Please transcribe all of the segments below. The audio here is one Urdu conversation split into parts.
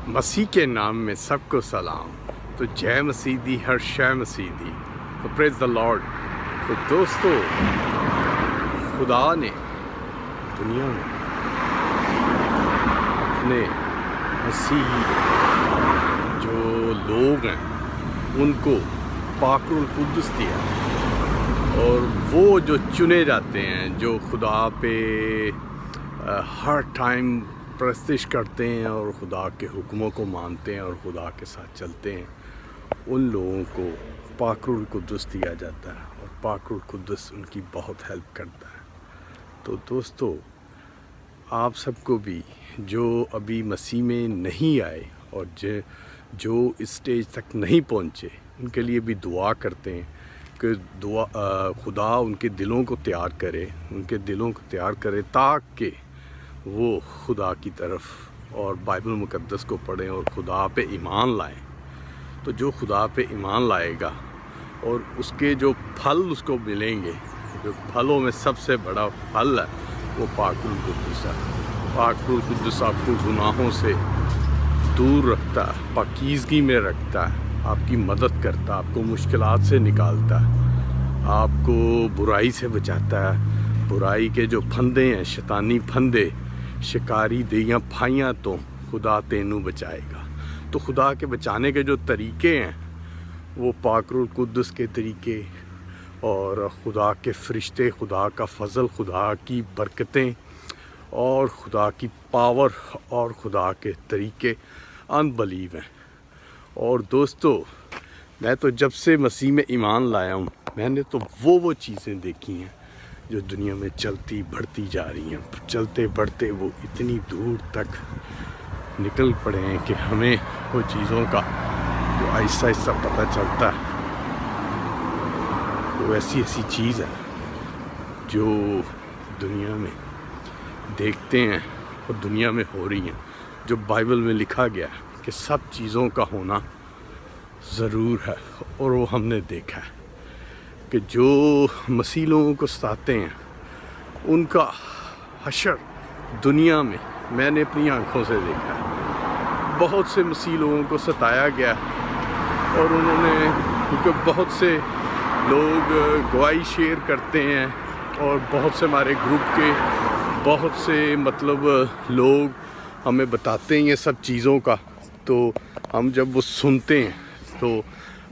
مسیح کے نام میں سب کو سلام. تو جے مسیح دی ہر شے مسیح دی. تو پریز دا لارڈ. تو دوستو خدا نے دنیا میں اپنے مسیحی جو لوگ ہیں ان کو پاک القدس دیا، اور وہ جو چنے جاتے ہیں، جو خدا پہ ہر ٹائم پرستش کرتے ہیں اور خدا کے حکموں کو مانتے ہیں اور خدا کے ساتھ چلتے ہیں، ان لوگوں کو پاک القدس دیا جاتا ہے، اور پاک القدس ان کی بہت ہیلپ کرتا ہے. تو دوستو آپ سب کو بھی جو ابھی مسیح میں نہیں آئے اور جو اس سٹیج تک نہیں پہنچے، ان کے لیے بھی دعا کرتے ہیں کہ خدا ان کے دلوں کو تیار کرے تاکہ وہ خدا کی طرف اور بائبل مقدس کو پڑھیں اور خدا پہ ایمان لائیں. تو جو خدا پہ ایمان لائے گا اور اس کے جو پھل اس کو ملیں گے، جو پھلوں میں سب سے بڑا پھل ہے وہ پاک القدس ہے. پاک القدس آپ کو گناہوں سے دور رکھتا ہے، پاکیزگی میں رکھتا ہے، آپ کی مدد کرتا ہے، آپ کو مشکلات سے نکالتا ہے، آپ کو برائی سے بچاتا ہے. برائی کے جو پھندے ہیں، شیطانی پھندے، شکاری دیاں پھائیاں تو خدا تینوں بچائے گا. تو خدا کے بچانے کے جو طریقے ہیں وہ پاک القدس کے طریقے اور خدا کے فرشتے، خدا کا فضل، خدا کی برکتیں اور خدا کی پاور اور خدا کے طریقے انبلیو ہیں. اور دوستو میں تو جب سے مسیح میں ایمان لایا ہوں، میں نے تو وہ چیزیں دیکھی ہیں جو دنیا میں چلتی بڑھتی جا رہی ہیں. چلتے بڑھتے وہ اتنی دور تک نکل پڑے ہیں کہ ہمیں وہ چیزوں کا جو آہستہ آہستہ پتہ چلتا ہے، وہ ایسی چیز ہے جو دنیا میں دیکھتے ہیں اور دنیا میں ہو رہی ہیں، جو بائبل میں لکھا گیا ہے کہ سب چیزوں کا ہونا ضرور ہے. اور وہ ہم نے دیکھا ہے کہ جو مسیح لوگوں کو ستاتے ہیں ان کا حشر دنیا میں نے اپنی آنکھوں سے دیکھا ہے. بہت سے مسیح لوگوں کو ستایا گیا اور انہوں نے، کیونکہ بہت سے لوگ گواہی شیئر کرتے ہیں اور بہت سے ہمارے گروپ کے بہت سے لوگ ہمیں بتاتے ہیں یہ سب چیزوں کا. تو ہم جب وہ سنتے ہیں تو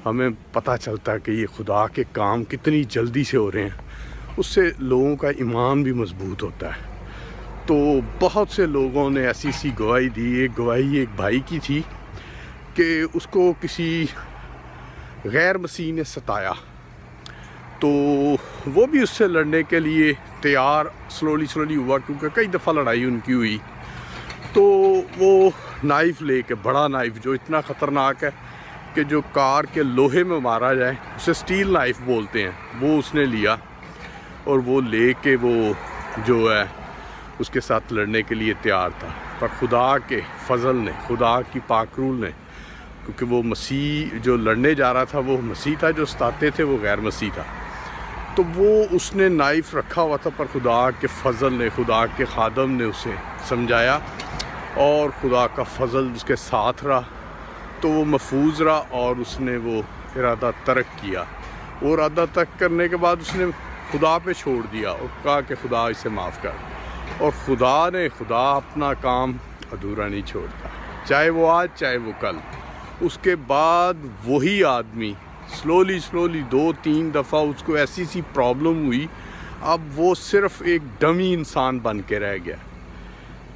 ہمیں پتہ چلتا ہے کہ یہ خدا کے کام کتنی جلدی سے ہو رہے ہیں. اس سے لوگوں کا ایمان بھی مضبوط ہوتا ہے. تو بہت سے لوگوں نے ایسی گواہی دی. ایک گواہی ایک بھائی کی تھی کہ اس کو کسی غیر مسیح نے ستایا، تو وہ بھی اس سے لڑنے کے لیے تیار سلولی ہوا، کیونکہ کئی دفعہ لڑائی ان کی ہوئی. تو وہ نائف لے کے، بڑا نائف جو اتنا خطرناک ہے کہ جو کار کے لوہے میں مارا جائے، اسے سٹیل نائف بولتے ہیں، وہ اس نے لیا اور وہ لے کے وہ جو ہے اس کے ساتھ لڑنے کے لیے تیار تھا. پر خدا کے فضل نے، خدا کی پاک روح نے، کیونکہ وہ مسیح جو لڑنے جا رہا تھا وہ مسیح تھا، جو ستاتے تھے وہ غیر مسیح تھا. تو وہ اس نے نائف رکھا ہوا تھا، پر خدا کے فضل نے، خدا کے خادم نے اسے سمجھایا اور خدا کا فضل اس کے ساتھ رہا، تو وہ محفوظ رہا اور اس نے وہ ارادہ ترک کیا. وہ ارادہ ترک کرنے کے بعد اس نے خدا پہ چھوڑ دیا اور کہا کہ خدا اسے معاف کر. اور خدا اپنا کام ادھورا نہیں چھوڑتا، چاہے وہ آج چاہے وہ کل. اس کے بعد وہی آدمی سلولی 2-3 دفعہ اس کو ایسی پرابلم ہوئی، اب وہ صرف ایک ڈمی انسان بن کے رہ گیا.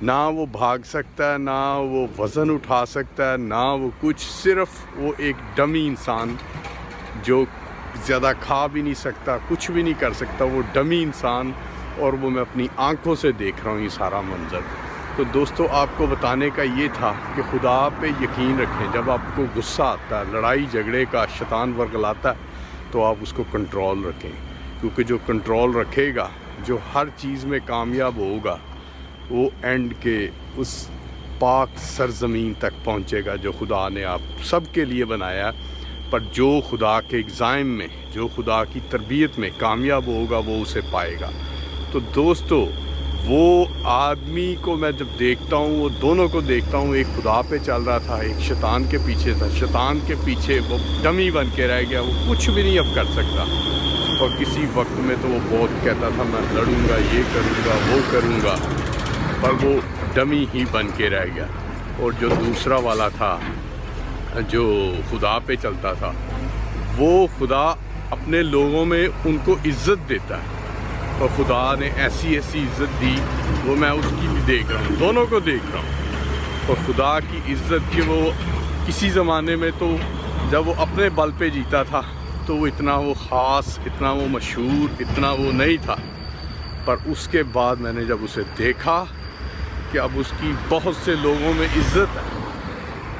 نہ وہ بھاگ سکتا ہے، نہ وہ وزن اٹھا سکتا ہے، نہ وہ کچھ، صرف وہ ایک ڈمی انسان جو زیادہ کھا بھی نہیں سکتا، کچھ بھی نہیں کر سکتا، وہ ڈمی انسان. اور وہ میں اپنی آنکھوں سے دیکھ رہا ہوں یہ سارا منظر. تو دوستو آپ کو بتانے کا یہ تھا کہ خدا پہ یقین رکھیں. جب آپ کو غصہ آتا ہے، لڑائی جھگڑے کا شیطان ورگلاتا ہے، تو آپ اس کو کنٹرول رکھیں، کیونکہ جو کنٹرول رکھے گا، جو ہر چیز میں کامیاب ہوگا، وہ اینڈ کے اس پاک سرزمین تک پہنچے گا جو خدا نے آپ سب کے لیے بنایا. پر جو خدا کے ایگزام میں، جو خدا کی تربیت میں کامیاب ہوگا وہ اسے پائے گا. تو دوستو وہ آدمی کو میں جب دیکھتا ہوں، وہ دونوں کو دیکھتا ہوں، ایک خدا پہ چل رہا تھا، ایک شیطان کے پیچھے تھا. شیطان کے پیچھے وہ ڈمی بن کے رہ گیا، وہ کچھ بھی نہیں اب کر سکتا. اور کسی وقت میں تو وہ بہت کہتا تھا میں لڑوں گا، یہ کروں گا، وہ کروں گا، پر وہ ڈمی ہی بن کے رہ گیا. اور جو دوسرا والا تھا جو خدا پہ چلتا تھا، وہ خدا اپنے لوگوں میں ان کو عزت دیتا ہے. اور خدا نے ایسی عزت دی، وہ میں اس کی بھی دیکھ رہا ہوں، دونوں کو دیکھ رہا ہوں. اور خدا کی عزت کہ وہ کسی زمانے میں تو جب وہ اپنے بل پہ جیتا تھا تو وہ اتنا وہ خاص، اتنا وہ مشہور، اتنا وہ نہیں تھا. پر اس کے بعد میں نے جب اسے دیکھا کہ اب اس کی بہت سے لوگوں میں عزت ہے.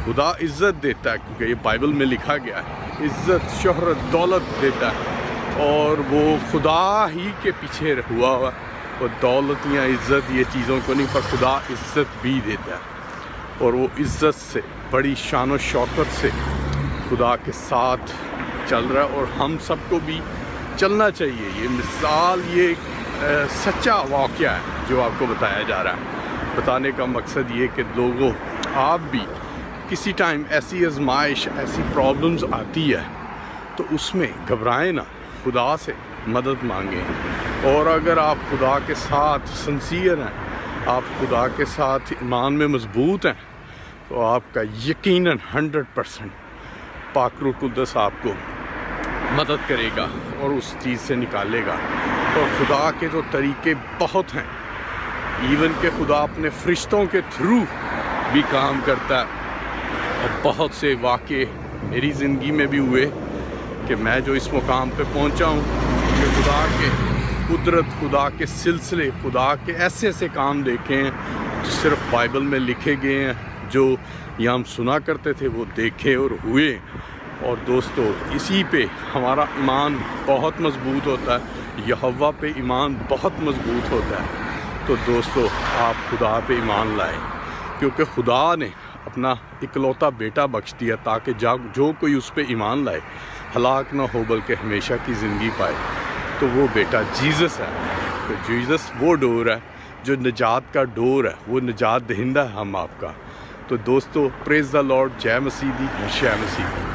خدا عزت دیتا ہے کیونکہ یہ بائبل میں لکھا گیا ہے، عزت، شہرت، دولت دیتا ہے. اور وہ خدا ہی کے پیچھے ہوا ہوا، وہ دولت یا عزت یہ چیزوں کو نہیں، پر خدا عزت بھی دیتا ہے. اور وہ عزت سے، بڑی شان و شوکت سے خدا کے ساتھ چل رہا ہے. اور ہم سب کو بھی چلنا چاہیے. یہ مثال، یہ سچا واقعہ ہے جو آپ کو بتایا جا رہا ہے. بتانے کا مقصد یہ کہ لوگوں، آپ بھی کسی ٹائم ایسی آزمائش، ایسی پرابلمز آتی ہے تو اس میں گھبرائیں نہ، خدا سے مدد مانگیں. اور اگر آپ خدا کے ساتھ سنسیئر ہیں، آپ خدا کے ساتھ ایمان میں مضبوط ہیں، تو آپ کا یقیناً 100% پاک روح القدس آپ کو مدد کرے گا اور اس چیز سے نکالے گا. اور خدا کے تو طریقے بہت ہیں، ایون کہ خدا اپنے فرشتوں کے تھرو بھی کام کرتا ہے. اور بہت سے واقعے میری زندگی میں بھی ہوئے کہ میں جو اس مقام پہ پہنچا ہوں کہ خدا کے قدرت، خدا کے سلسلے، خدا کے ایسے ایسے کام دیکھے ہیں جو صرف بائبل میں لکھے گئے ہیں، جو یہ ہم سنا کرتے تھے وہ دیکھے اور ہوئے. اور دوستو، اسی پہ ہمارا ایمان بہت مضبوط ہوتا ہے، یہوہ پہ ایمان بہت مضبوط ہوتا ہے. تو دوستو، آپ خدا پہ ایمان لائیں، کیونکہ خدا نے اپنا اکلوتا بیٹا بخش دیا تاکہ جو کوئی اس پہ ایمان لائے ہلاک نہ ہو بلکہ ہمیشہ کی زندگی پائے. تو وہ بیٹا جیزس ہے. تو جیزس وہ ڈور ہے جو نجات کا ڈور ہے، وہ نجات دہندہ ہے ہم آپ کا. تو دوستو، پریز دا لارڈ، جے مسیح دی، شے مسیح.